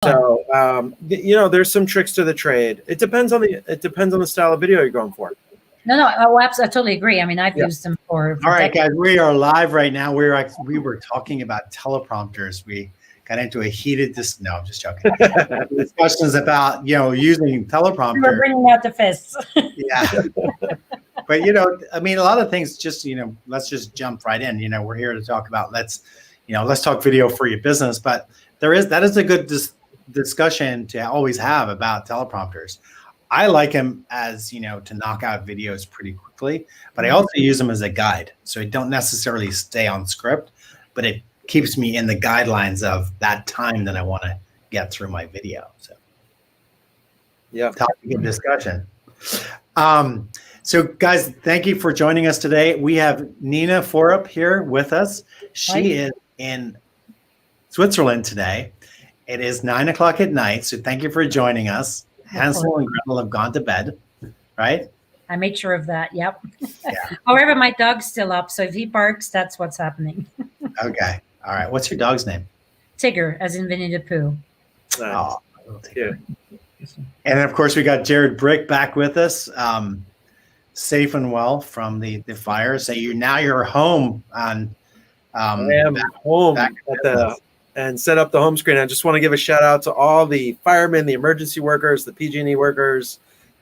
So, there's some tricks to the trade. It depends on the style of video you're going for. No, I totally agree. I mean, I've used them for All right, guys, we are live right now. We were talking about teleprompters. We got into a heated no, I'm just joking. Discussions about using teleprompter. We were bringing out the fists. Yeah, but I mean, a lot of things. Just let's just jump right in. We're here to talk about let's talk video for your business. But that is a good discussion to always have about teleprompters. I like them as, to knock out videos pretty quickly, but I also use them as a guide. So I don't necessarily stay on script, but it keeps me in the guidelines of that time that I want to get through my video. So yeah, topic of discussion. So guys, thank you for joining us today. We have Nina Froriep here with us. She is in Switzerland today. It is 9 o'clock at night. So thank you for joining us. Hansel and Gretel have gone to bed, right? I made sure of that. Yep. Yeah. However, my dog's still up. So if he barks, that's what's happening. Okay. All right. What's your dog's name? Tigger, as in Winnie the Pooh. Oh, yeah. And of course, we got Jared Brick back with us, safe and well from the fire. So you're home on. I am home and set up the home screen. I just want to give a shout out to all the firemen, the emergency workers, the PG&E workers.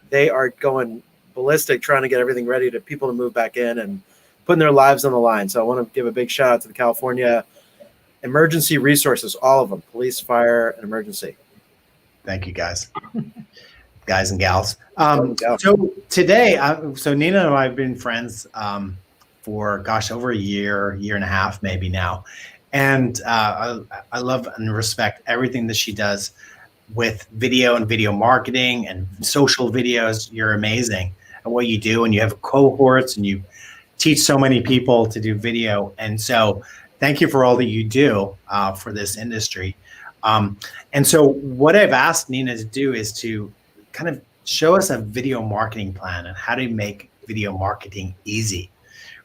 They are going ballistic trying to get everything ready to people to move back in and putting their lives on the line. So I want to give a big shout out to the California emergency resources, all of them, police, fire, and emergency. Thank you, guys. Guys and gals. So today, so Nina and I have been friends for, over a year and a half, maybe now. And I love and respect everything that she does with video and video marketing and social videos. You're amazing at what you do, and you have cohorts and you teach so many people to do video. And so thank you for all that you do for this industry. And so what I've asked Nina to do is to kind of show us a video marketing plan and how to make video marketing easy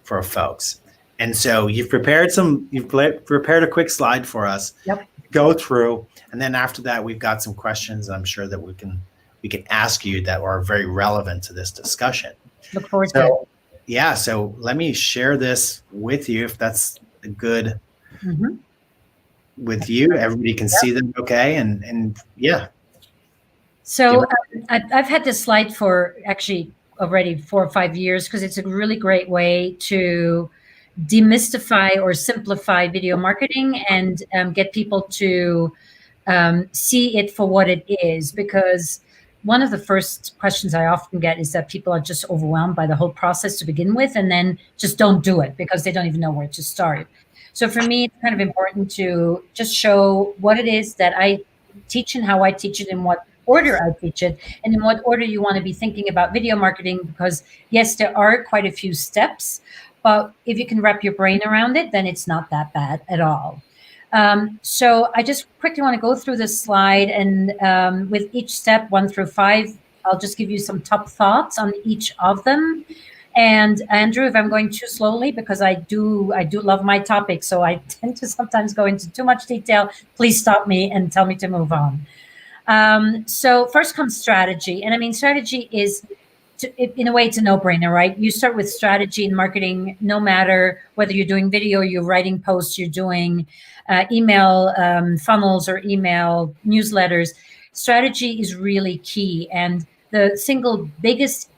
for folks. And so you've prepared a quick slide for us. Yep. Go through, and then after that, we've got some questions I'm sure that we can ask you that are very relevant to this discussion. Look forward to it. Yeah, so let me share this with you if that's good with you. Everybody can see them, okay? And yeah. So I've had this slide for actually already 4 or 5 years because it's a really great way to demystify or simplify video marketing and get people to see it for what it is. Because one of the first questions I often get is that people are just overwhelmed by the whole process to begin with and then just don't do it because they don't even know where to start. So for me, it's kind of important to just show what it is that I teach and how I teach it, in what order I teach it, and in what order you want to be thinking about video marketing. Because yes, there are quite a few steps, but if you can wrap your brain around it, then it's not that bad at all. So I just quickly want to go through this slide, and with each step 1 through 5, I'll just give you some top thoughts on each of them. And Andrew, if I'm going too slowly, because I do love my topic, so I tend to sometimes go into too much detail, please stop me and tell me to move on. So first comes strategy. And I mean, strategy is, in a way, it's a no-brainer, right? You start with strategy in marketing, no matter whether you're doing video, you're writing posts, you're doing email funnels or email newsletters. Strategy is really key. And the single biggest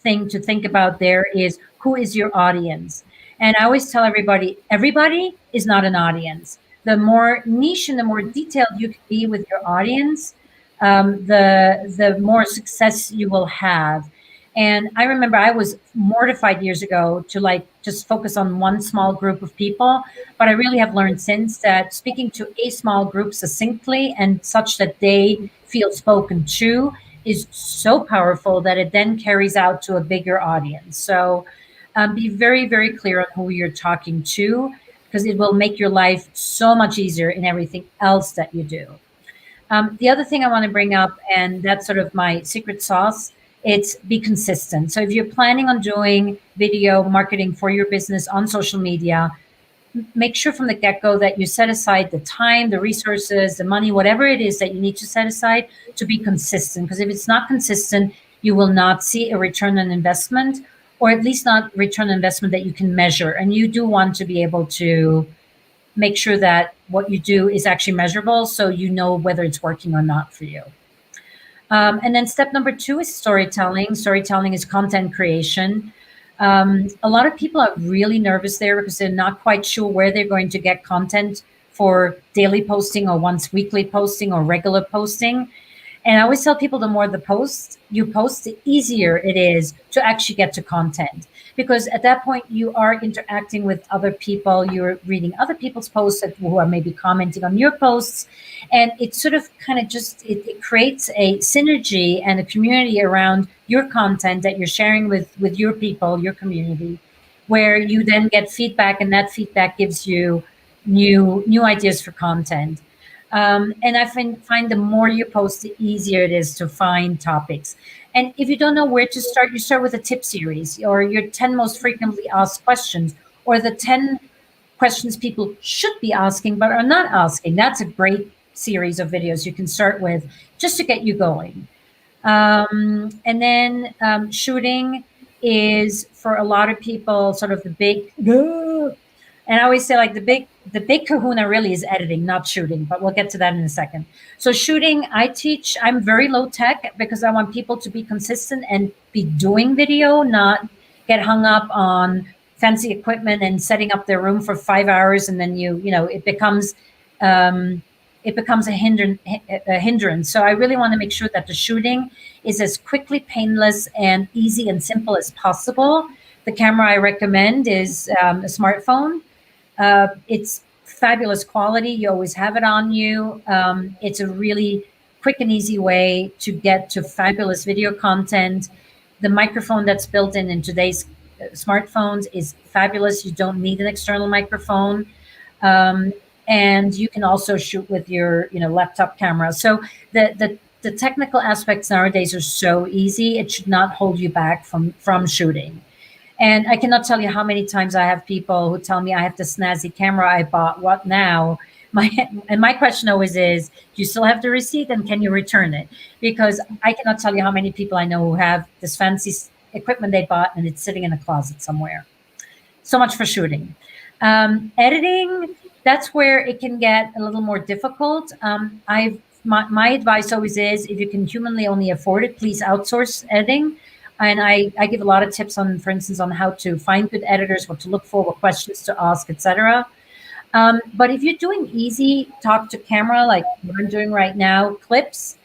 thing to think about there is, who is your audience? And I always tell everybody is not an audience. The more niche and the more detailed you can be with your audience, the more success you will have. And I remember I was mortified years ago to just focus on one small group of people. But I really have learned since that speaking to a small group succinctly and such that they feel spoken to is so powerful that it then carries out to a bigger audience. So be very, very clear on who you're talking to, because it will make your life so much easier in everything else that you do. The other thing I want to bring up, and that's sort of my secret sauce, it's be consistent. So if you're planning on doing video marketing for your business on social media, make sure from the get-go that you set aside the time, the resources, the money, whatever it is that you need to set aside to be consistent. Because if it's not consistent, you will not see a return on investment, or at least not return on investment that you can measure. And you do want to be able to make sure that what you do is actually measurable, so you know whether it's working or not for you. And then step number 2 is storytelling. Storytelling is content creation. A lot of people are really nervous there because they're not quite sure where they're going to get content for daily posting or once weekly posting or regular posting. And I always tell people the more you post, the easier it is to actually get to content. Because at that point, you are interacting with other people, you're reading other people's posts who are maybe commenting on your posts. And it sort of kind of it creates a synergy and a community around your content that you're sharing with your people, your community, where you then get feedback, and that feedback gives you new ideas for content. And I find the more you post, the easier it is to find topics. And if you don't know where to start, you start with a tip series, or your 10 most frequently asked questions, or the 10 questions people should be asking but are not asking. That's a great series of videos you can start with just to get you going. And then shooting is, for a lot of people, sort of the big, and I always say, like, the big kahuna really is editing, not shooting, but we'll get to that in a second. So shooting, I'm very low tech because I want people to be consistent and be doing video, not get hung up on fancy equipment and setting up their room for 5 hours. And then it becomes a hindrance. So I really want to make sure that the shooting is as quickly, painless, and easy and simple as possible. The camera I recommend is a smartphone. It's fabulous quality. You always have it on you. It's a really quick and easy way to get to fabulous video content. The microphone that's built in today's smartphones is fabulous. You don't need an external microphone. And you can also shoot with your laptop camera. So the technical aspects nowadays are so easy. It should not hold you back from shooting. And I cannot tell you how many times I have people who tell me, I have the snazzy camera I bought. What now? My question always is, do you still have the receipt, and can you return it? Because I cannot tell you how many people I know who have this fancy equipment they bought and it's sitting in a closet somewhere. So much for shooting. Editing, that's where it can get a little more difficult. My advice always is, if you can humanly only afford it, please outsource editing. And I give a lot of tips on, for instance, on how to find good editors, what to look for, what questions to ask, etc. But if you're doing easy talk to camera, like what I'm doing right now, clips,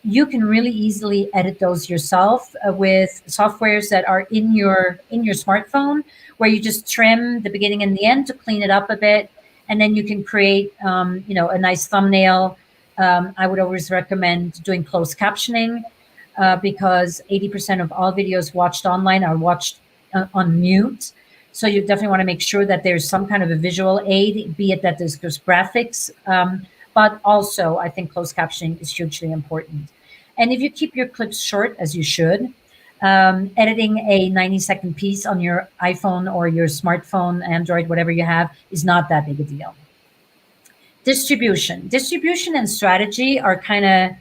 you can really easily edit those yourself with softwares that are in your smartphone, where you just trim the beginning and the end to clean it up a bit, and then you can create a nice thumbnail. I would always recommend doing closed captioning. Because 80% of all videos watched online are watched on mute. So you definitely want to make sure that there's some kind of a visual aid, be it that there's graphics, but also I think closed captioning is hugely important. And if you keep your clips short, as you should, editing a 90-second piece on your iPhone or your smartphone, Android, whatever you have, is not that big a deal. Distribution and strategy are kind of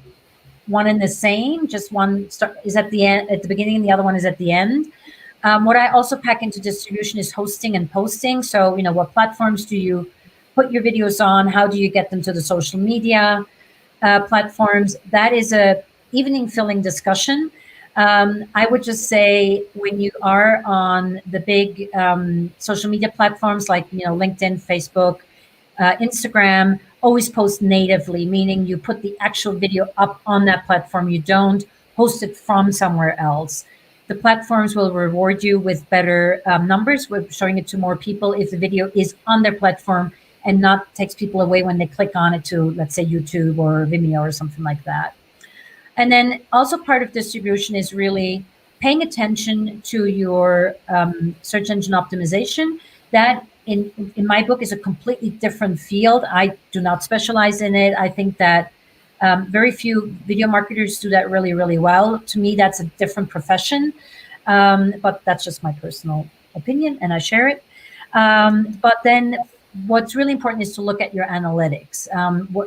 one and the same, just one is at the beginning and the other one is at the end. What I also pack into distribution is hosting and posting. So, what platforms do you put your videos on? How do you get them to the social media platforms? That is a evening filling discussion. I would just say, when you are on the big social media platforms like LinkedIn, Facebook, Instagram, always post natively, meaning you put the actual video up on that platform. You don't host it from somewhere else. The platforms will reward you with better numbers, with showing it to more people if the video is on their platform and not takes people away when they click on it to, let's say, YouTube or Vimeo or something like that. And then also part of distribution is really paying attention to your search engine optimization. That in my book is a completely different field. I do not specialize in it. I think that very few video marketers do that really, really well. To me, that's a different profession, but that's just my personal opinion and I share it. But then what's really important is to look at your analytics.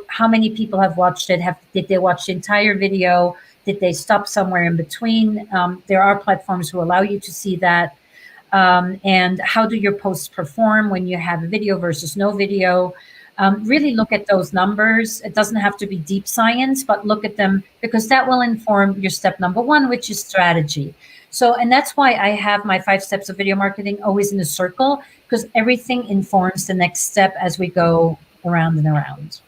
How many people have watched it? Did they watch the entire video? Did they stop somewhere in between? There are platforms who allow you to see that. And how do your posts perform when you have a video versus no video? Really look at those numbers. It doesn't have to be deep science, but look at them, because that will inform your step number one, which is strategy. So, and that's why I have my 5 steps of video marketing always in a circle, because everything informs the next step as we go around and around.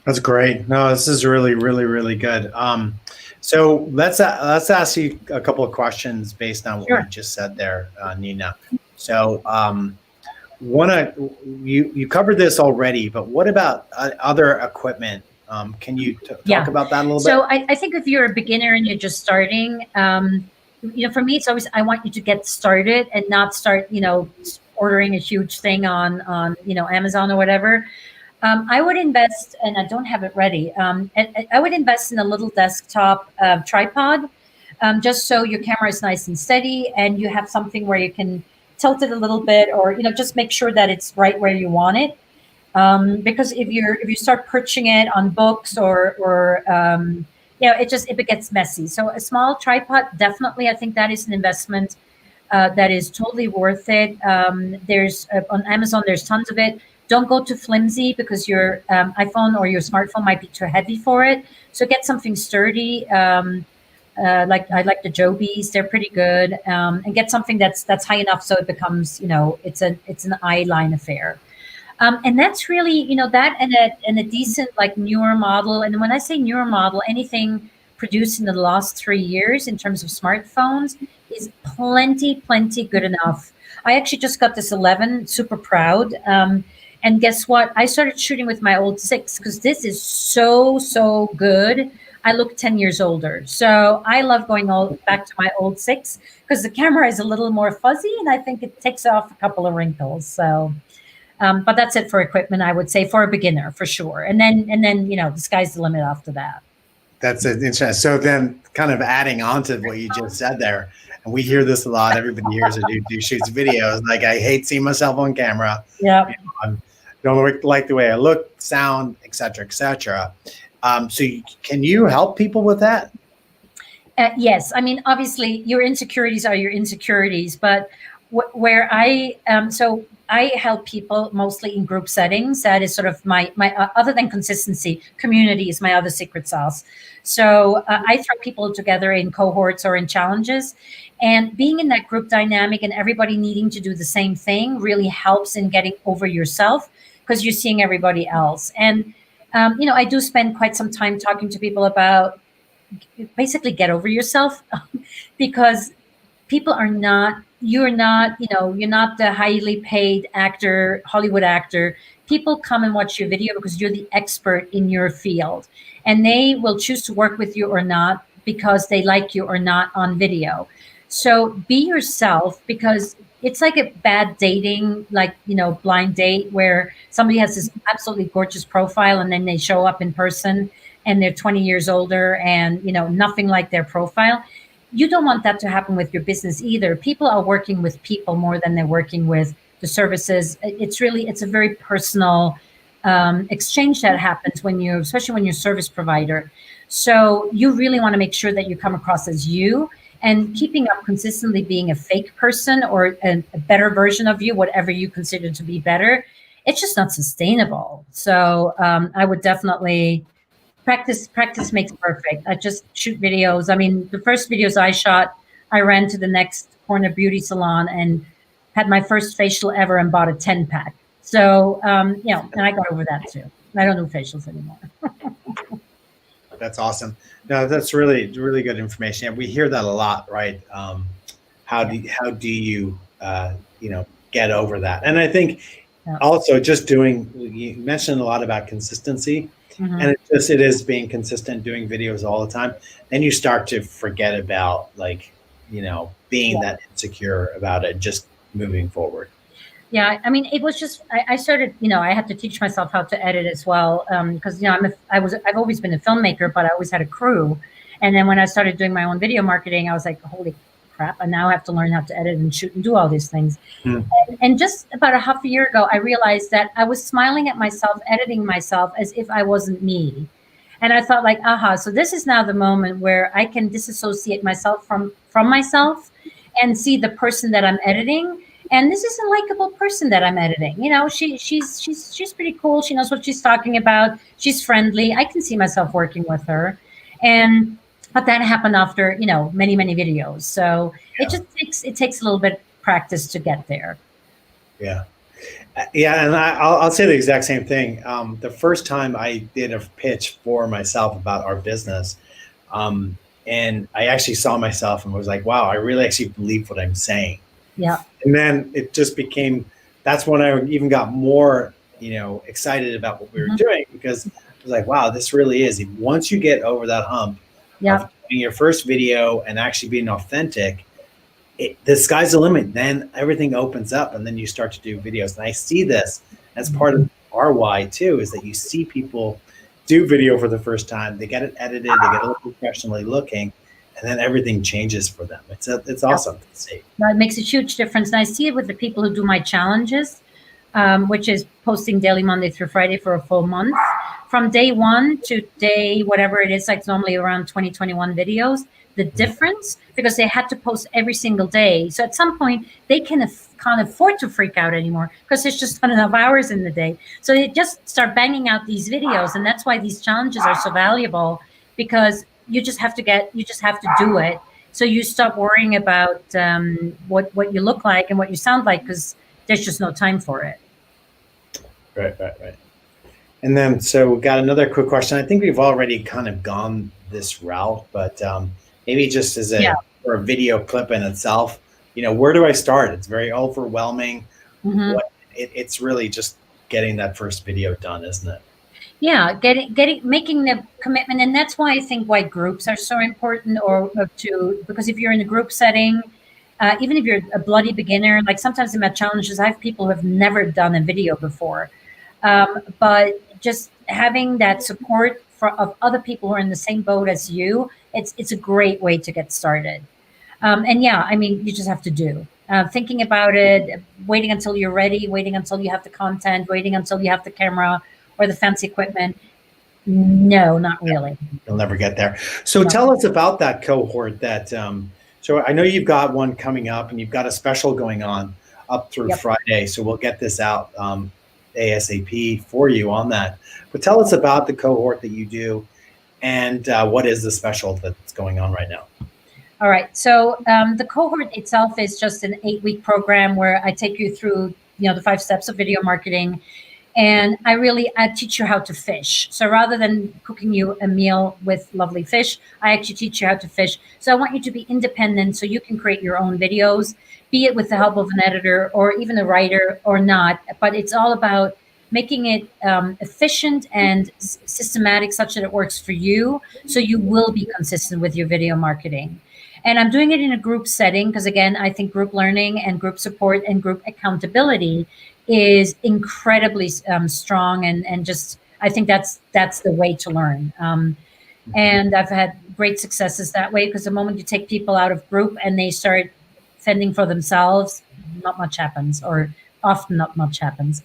That's great. No, this is really, really, really good. So let's ask you a couple of questions based on what you just said there, Nina. So you covered this already, but what about other equipment? Can you talk about that a little bit? So I think if you're a beginner and you're just starting, for me, it's always, I want you to get started and not start, ordering a huge thing on Amazon or whatever. I would invest, and I don't have it ready. I would invest in a little desktop tripod, just so your camera is nice and steady, and you have something where you can tilt it a little bit, or just make sure that it's right where you want it. Because if you start perching it on books or it gets messy. So a small tripod, definitely, I think that is an investment that is totally worth it. There's on Amazon, there's tons of it. Don't go too flimsy, because your iPhone or your smartphone might be too heavy for it. So get something sturdy. Like I like the Jobies, they're pretty good. And get something that's high enough so it becomes, it's an eye line affair. And that's really, that and a decent, like, newer model. And when I say newer model, anything produced in the last 3 years in terms of smartphones is plenty good enough. I actually just got this 11, super proud. And guess what? I started shooting with my old 6, because this is so good. I look 10 years older. So I love going back to my old 6, because the camera is a little more fuzzy, and I think it takes off a couple of wrinkles. So, but that's it for equipment, I would say, for a beginner, for sure. And then the sky's the limit after that. That's interesting. So then, kind of adding on to what you just said there, and we hear this a lot. Everybody hears it who shoots videos. Like, I hate seeing myself on camera. Yeah. I don't like the way I look, sound, et cetera, et cetera. So can you help people with that? Yes. I mean, obviously, your insecurities are your insecurities, but where I help people mostly in group settings. That is sort of my other than consistency, community is my other secret sauce. So I throw people together in cohorts or in challenges, and being in that group dynamic and everybody needing to do the same thing really helps in getting over yourself, because you're seeing everybody else. And I do spend quite some time talking to people about basically get over yourself, because people are not, you're not the highly paid actor, Hollywood actor. People come and watch your video because you're the expert in your field, and they will choose to work with you or not because they like you or not on video. So be yourself, because it's like a bad dating, like, blind date, where somebody has this absolutely gorgeous profile and then they show up in person and they're 20 years older and, nothing like their profile. You don't want that to happen with your business either. People are working with people more than they're working with the services. It's a very personal exchange that happens especially when you're a service provider. So you really want to make sure that you come across as you, and keeping up consistently being a fake person or a better version of you, whatever you consider to be better, it's just not sustainable. So I would definitely practice makes perfect. I just shoot videos. I mean, the first videos I shot, I ran to the next corner beauty salon and had my first facial ever and bought a 10-pack. So, and I got over that too. I don't do facials anymore. That's awesome. No, that's really, really good information. And we hear that a lot, right? How do you get over that? And I think also just you mentioned a lot about consistency. Mm-hmm. And it is being consistent, doing videos all the time. Then you start to forget about being that insecure about it, just moving forward. Yeah, I mean, it was just I started. I had to teach myself how to edit as well, because I've always been a filmmaker, but I always had a crew. And then when I started doing my own video marketing, I was like, holy crap, I now have to learn how to edit and shoot and do all these things. Hmm. And just about a half a year ago, I realized that I was smiling at myself, editing myself as if I wasn't me. And I thought like, aha, so this is now the moment where I can disassociate myself from myself and see the person that I'm editing. And this is a likable person that I'm editing. You know, she's pretty cool. She knows what she's talking about. She's friendly. I can see myself working with her. And but that happened after, you know, many, many videos. So Yeah. it takes a little bit of practice to get there. Yeah. Yeah, and I'll say the exact same thing. The first time I did a pitch for myself about our business, and I actually saw myself and was like, wow, I really actually believe what I'm saying. Yeah. And then it just became, that's when I even got more, excited about what we were doing, because I was like, wow, this really is. Once you get over that hump of doing your first video and actually being authentic, the sky's the limit. Then everything opens up, and then you start to do videos. And I see this as part of our why too, is that you see people do video for the first time. They get it edited, they get it professionally looking, and then everything changes for them. It's awesome to see. It makes a huge difference. And I see it with the people who do my challenges, which is posting daily Monday through Friday for a full month. From day one to day, whatever it is, like it's normally around 21 videos. The difference, because they had to post every single day. So at some point, they can't afford to freak out anymore because there's just not enough hours in the day. So they just start banging out these videos. And that's why these challenges are so valuable, because you just have to do it. So you stop worrying about what you look like and what you sound like, because there's just no time for it. Right. And then, so we got another quick question. I think we've already kind of gone this route, but maybe just as for a video clip in itself, where do I start? It's very overwhelming. It's really just getting that first video done, isn't it? Yeah, making the commitment. And that's why I think why groups are so important, because if you're in a group setting, even if you're a bloody beginner, like sometimes in my challenges, I have people who have never done a video before. But just having that support of other people who are in the same boat as you, it's a great way to get started. And yeah, I mean, you just have to do. Thinking about it, waiting until you're ready, waiting until you have the content, waiting until you have the camera or the fancy equipment. No, not really. You'll never get there. So tell us about that cohort that, so I know you've got one coming up and you've got a special going on up through Friday. So we'll get this out ASAP for you on that. But tell us about the cohort that you do and what is the special that's going on right now? All right. So the cohort itself is just an 8-week program where I take you through, the 5 steps of video marketing. And I teach you how to fish. So rather than cooking you a meal with lovely fish, I actually teach you how to fish. So I want you to be independent so you can create your own videos, be it with the help of an editor or even a writer or not. But it's all about making it efficient and systematic such that it works for you. So you will be consistent with your video marketing. And I'm doing it in a group setting because, again, I think group learning and group support and group accountability is incredibly strong, and just I think that's the way to learn. And I've had great successes that way, because the moment you take people out of group and they start fending for themselves, not much happens, or often not much happens.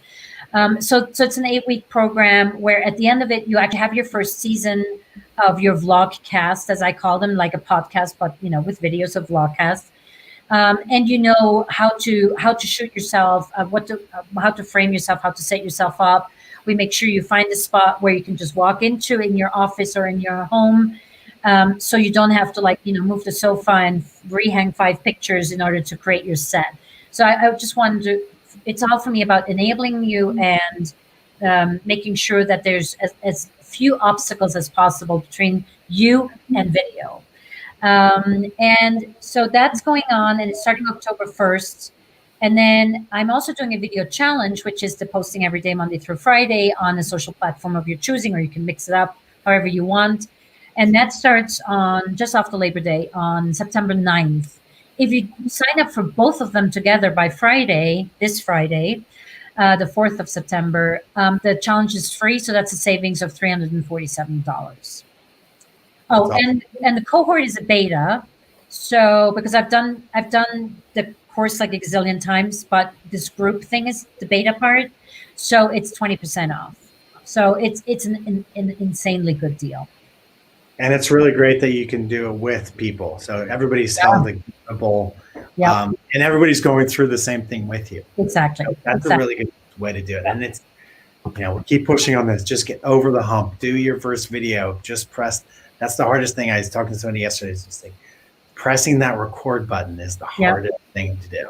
So it's an 8-week program where at the end of it, you actually have your first season of your vlog cast, as I call them, like a podcast, but with videos of vlogcast. And you know how to shoot yourself, how to frame yourself, how to set yourself up. We make sure you find a spot where you can just walk into in your office or in your home, so you don't have to move the sofa and rehang 5 pictures in order to create your set. So I just wanted to. It's all for me about enabling you and making sure that there's as few obstacles as possible between you and video. And so that's going on, and it's starting October 1st. And then I'm also doing a video challenge, which is the posting every day, Monday through Friday, on a social platform of your choosing, or you can mix it up however you want. And that starts on just after Labor Day on September 9th. If you sign up for both of them together by this Friday, the 4th of September, the challenge is free. So that's a savings of $347. Oh, and the cohort is a beta. So because I've done the course like a gazillion times, but this group thing is the beta part, so it's 20% off. So it's an insanely good deal. And it's really great that you can do it with people. So everybody's held accountable, and everybody's going through the same thing with you. Exactly. So that's a really good way to do it. And it's, you know, we keep pushing on this. Just get over the hump. Do your first video. Just press. That's the hardest thing. I was talking to somebody yesterday. Just like pressing that record button is the hardest thing to do.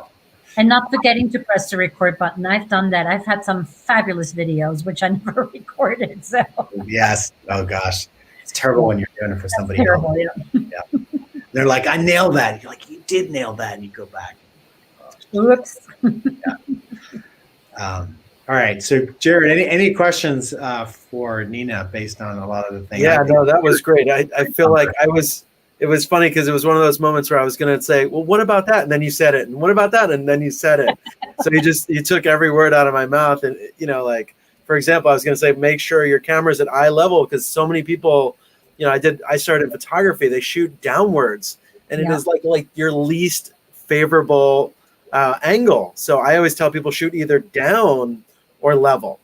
And not forgetting to press the record button. I've done that. I've had some fabulous videos, which I never recorded. So yes. Oh gosh. It's terrible when you're doing it for somebody else. Yeah. They're like, I nailed that. You're like, you did nail that. And you go back. Whoops. All right. So Jared, any questions for Nina based on a lot of the things? Yeah, no, that was great. I feel like it was funny because it was one of those moments where I was going to say, well, what about that? And then you said it. And what about that? And then you said it. So you took every word out of my mouth. And, you know, like, for example, I was going to say, make sure your camera's at eye level, because so many people, you know, I started photography. They shoot downwards, and it is like your least favorable angle. So I always tell people shoot either down or level.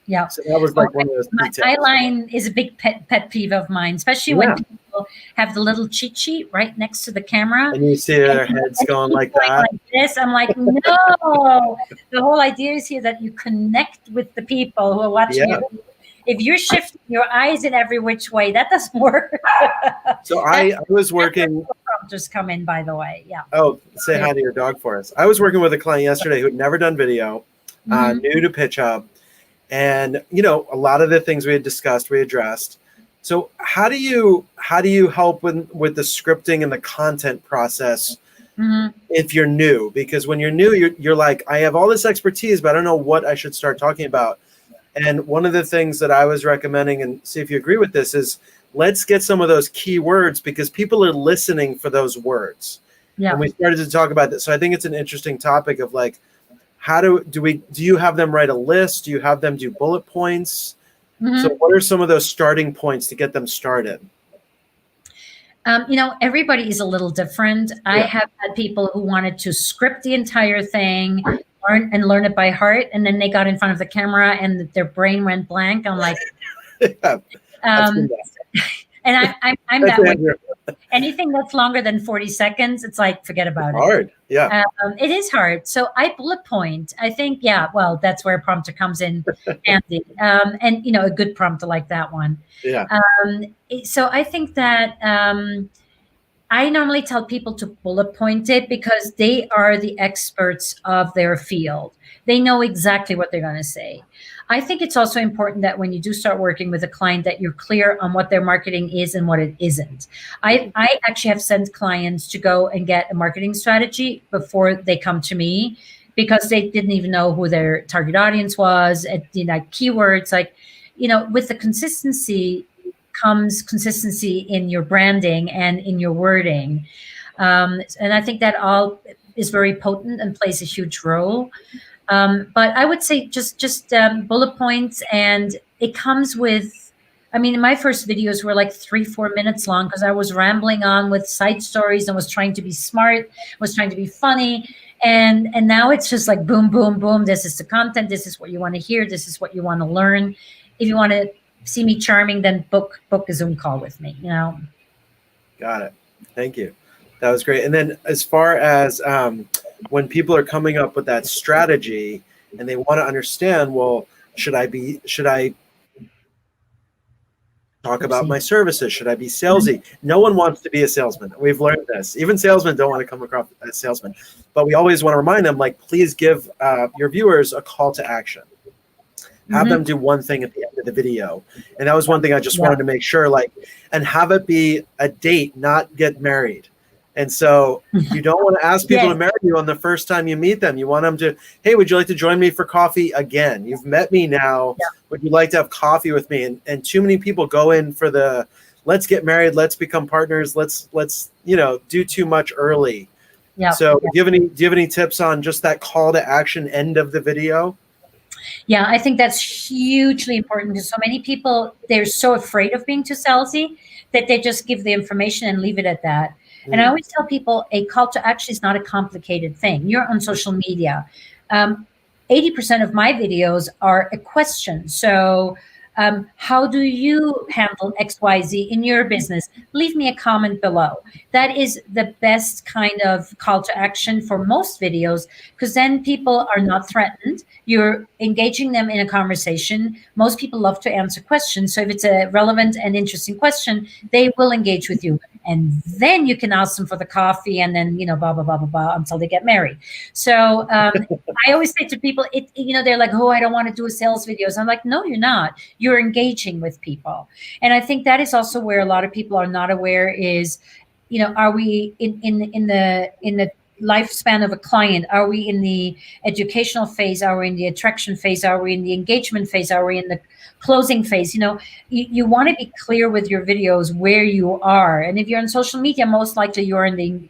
Yeah. So that was like one of those details. Eye line is a big pet peeve of mine, especially when people have the little cheat sheet right next to the camera. And you see their heads going like that. Like this. I'm like, no. The whole idea is here that you connect with the people who are watching you. If you're shifting your eyes in every which way, that doesn't work. So I was working. Prompters come in, by the way. Yeah. Oh, say hi to your dog for us. I was working with a client yesterday who had never done video, new to Pitch Hub. And, you know, a lot of the things we had discussed, we addressed. So how do you help with the scripting and the content process if you're new? Because when you're new, you're like, I have all this expertise, but I don't know what I should start talking about. And one of the things that I was recommending, and see if you agree with this, is let's get some of those key words, because people are listening for those words. Yeah. And we started to talk about this. So I think it's an interesting topic of like, how do you have them write a list? Do you have them do bullet points? So what are some of those starting points to get them started? You know, everybody is a little different. I have had people who wanted to script the entire thing, learn it by heart, and then they got in front of the camera and their brain went blank. I'm like, and I'm that way. Anything that's longer than 40 seconds, it's like, forget about it. Hard, yeah. It is hard. So I bullet point. I think, well, that's where a prompter comes in handy. And, you know, a good prompter like that one. Yeah. So I think that I normally tell people to bullet point it, because they are the experts of their field. They know exactly what they're going to say. I think it's also important that when you do start working with a client, that you're clear on what their marketing is and what it isn't. I actually have sent clients to go and get a marketing strategy before they come to me, because they didn't even know who their target audience was, and, you know, keywords. Like, you know, with the consistency comes consistency in your branding and in your wording. And I think that all is very potent and plays a huge role. But I would say just bullet points, and it comes with, I mean, my first videos were like 3-4 minutes long, because I was rambling on with side stories and was trying to be smart, was trying to be funny. And now it's just like boom, boom, boom. This is the content. This is what you want to hear. This is what you want to learn. If you want to see me charming, then book a Zoom call with me, you know. Got it. Thank you. That was great. And then as far as when people are coming up with that strategy and they want to understand, well, should I talk about my services? Should I be salesy? No one wants to be a salesman. We've learned this. Even salesmen don't want to come across as salesmen. But we always want to remind them, like, please give your viewers a call to action. Have them do one thing at the end of the video. And that was one thing I just wanted to make sure, like, and have it be a date, not get married. And so you don't want to ask people to marry you on the first time you meet them. You want them to, hey, would you like to join me for coffee again? You've met me now. Yeah. Would you like to have coffee with me? And too many people go in for the, let's get married, let's become partners, let's you know, do too much early. Yeah. So do you have any tips on just that call to action end of the video? Yeah, I think that's hugely important, because so many people, they're so afraid of being too salesy that they just give the information and leave it at that. And I always tell people a call to action is not a complicated thing. You're on social media. 80% of my videos are a question. So how do you handle XYZ in your business? Leave me a comment below. That is the best kind of call to action for most videos, because then people are not threatened. You're engaging them in a conversation. Most people love to answer questions. So if it's a relevant and interesting question, they will engage with you. And then you can ask them for the coffee and then, blah, blah, blah, blah, blah, until they get married. So I always say to people, they're like, oh, I don't want to do a sales videos. I'm like, no, you're not. You're engaging with people. And I think that is also where a lot of people are not aware is, are we in the lifespan of a client? Are we in the educational phase? Are we in the attraction phase? Are we in the engagement phase? Are we in the closing phase? You want to be clear with your videos where you are. And if you're on social media, most likely you're in the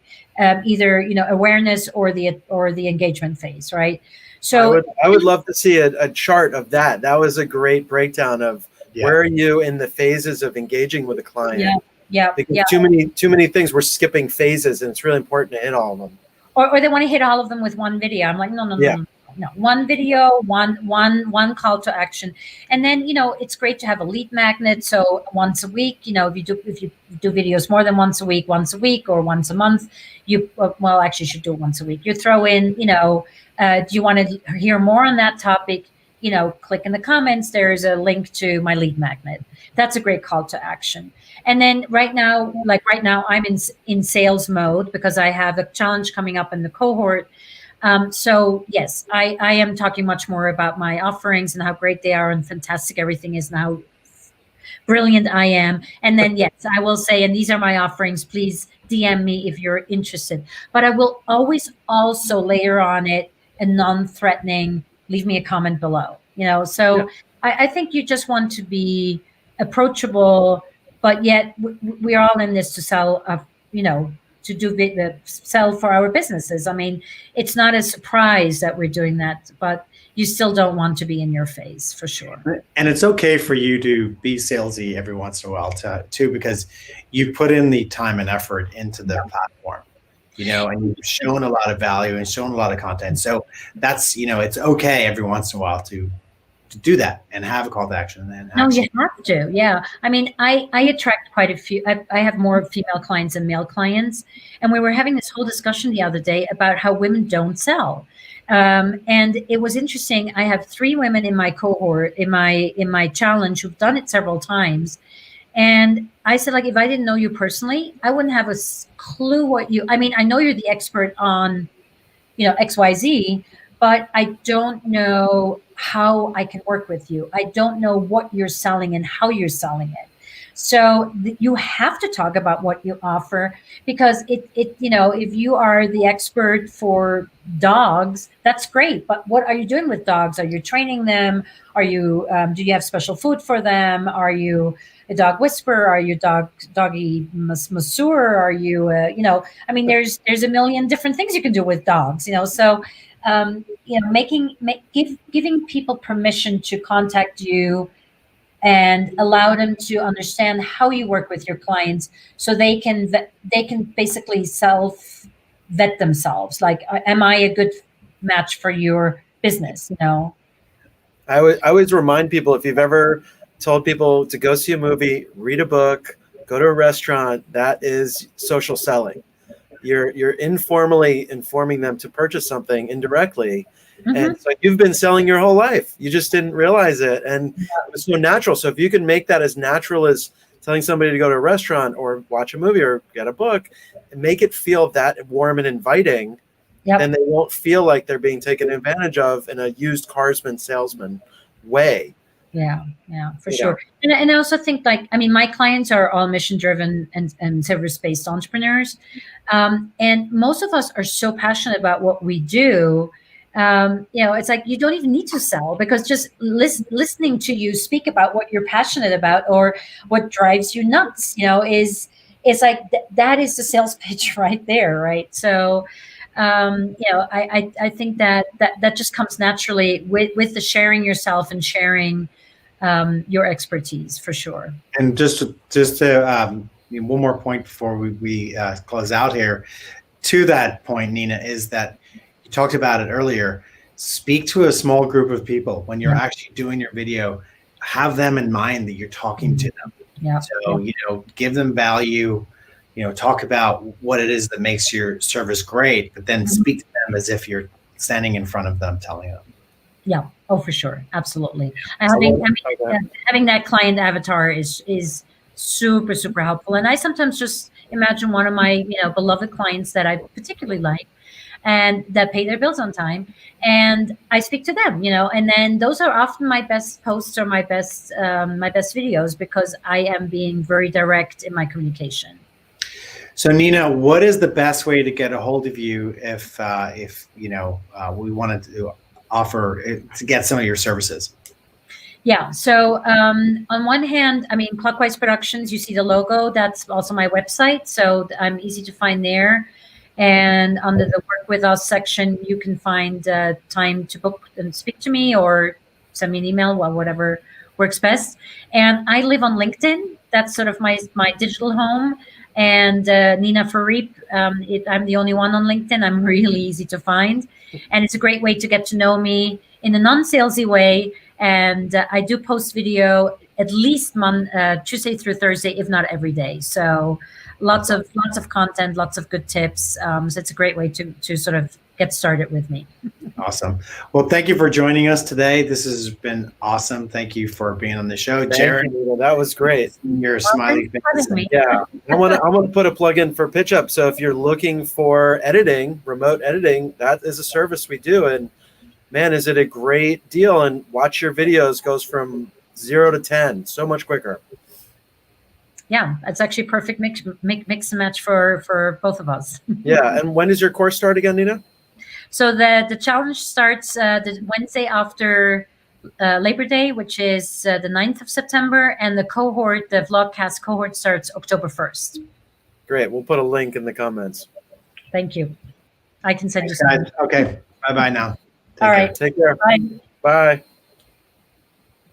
either awareness or the engagement phase, right? So I would love to see a chart of that. That was a great breakdown of where are you in the phases of engaging with a client. Because too many things, we're skipping phases, and it's really important to hit all of them. Or they want to hit all of them with one video. I'm like, no. One video, one call to action. And then, it's great to have a lead magnet. So once a week, if you do videos more than once a week or once a month, you should do it once a week. You throw in, do you want to hear more on that topic? Click in the comments. There's a link to my lead magnet. That's a great call to action. And then right now, I'm in sales mode because I have a challenge coming up in the cohort. So yes, I am talking much more about my offerings and how great they are and fantastic everything is and how brilliant I am. And then yes, I will say, and these are my offerings, please DM me if you're interested. But I will always also layer on it a non-threatening, leave me a comment below. So I think you just want to be approachable, but yet we're all in this to sell, to sell for our businesses. I mean, it's not a surprise that we're doing that, but you still don't want to be in your face, for sure. And it's okay for you to be salesy every once in a while too, because you put in the time and effort into the platform, and you've shown a lot of value and shown a lot of content. So that's, it's okay every once in a while to do that and have a call to action. No, you have to. Yeah. I mean, I attract quite a few. I have more female clients than male clients. And we were having this whole discussion the other day about how women don't sell. And it was interesting. I have 3 women in my cohort, in my challenge, who've done it several times. And I said, if I didn't know you personally, I wouldn't have a clue I know you're the expert on, XYZ, but I don't know how I can work with you. I don't know what you're selling and how you're selling it. So you have to talk about what you offer, because if you are the expert for dogs, that's great. But what are you doing with dogs? Are you training them? Are you, do you have special food for them? Are you a dog whisperer? Are you doggy masseur? Are you, there's a million different things you can do with dogs, so, giving people permission to contact you and allow them to understand how you work with your clients, so they can basically self vet themselves. Like, am I a good match for your business? I always remind people, if you've ever told people to go see a movie, read a book, go to a restaurant, that is social selling. You're informally informing them to purchase something indirectly. Mm-hmm. And so you've been selling your whole life. You just didn't realize it. And it's so natural. So if you can make that as natural as telling somebody to go to a restaurant or watch a movie or get a book, and make it feel that warm and inviting, then they won't feel like they're being taken advantage of in a used carsman salesman way. Yeah, for sure. And I also think, my clients are all mission driven and service-based entrepreneurs. And most of us are so passionate about what we do. It's like you don't even need to sell, because just listening to you speak about what you're passionate about or what drives you nuts, it's like that is the sales pitch right there, right? So, I think that just comes naturally with the sharing yourself and sharing your expertise, for sure. And just to one more point before we close out here. To that point, Nina, is that you talked about it earlier. Speak to a small group of people when you're actually doing your video. Have them in mind that you're talking to them. Yeah. So, give them value, talk about what it is that makes your service great, but then speak to them as if you're standing in front of them telling them. Yeah. Oh, for sure. Absolutely. Having that client avatar is super, super helpful. And I sometimes just imagine one of my, beloved clients that I particularly like and that pay their bills on time. And I speak to them, and then those are often my best posts or my best videos because I am being very direct in my communication. So Nina, what is the best way to get a hold of you if we wanted to offer to get some of your services? Yeah. So on one hand, Clockwise Productions, you see the logo. That's also my website. So I'm easy to find there. And under the Work With Us section, you can find time to book and speak to me or send me an email, whatever works best. And I live on LinkedIn. That's sort of my digital home. And Nina Froriep, I'm the only one on LinkedIn. I'm really easy to find. And it's a great way to get to know me in a non-salesy way. And I do post video at least Tuesday through Thursday, if not every day. So lots of content, lots of good tips. So it's a great way to sort of get started with me. Awesome. Well, thank you for joining us today. This has been awesome. Thank you for being on the show, Jared. That was great. Your smiley face. Yeah, I want to put a plug in for PitchUp. So if you're looking for editing, remote editing, that is a service we do, and man, is it a great deal. And watch your videos goes from 0 to 10 so much quicker. Yeah, it's actually perfect mix and match for both of us. Yeah, and when does your course start again, Nina? So the challenge starts the Wednesday after Labor Day, which is the 9th of September, and the vlogcast cohort starts October 1st. Great. We'll put a link in the comments. Thank you. I can send you some. Okay. Bye-bye now. All right. Take care. Bye. Bye.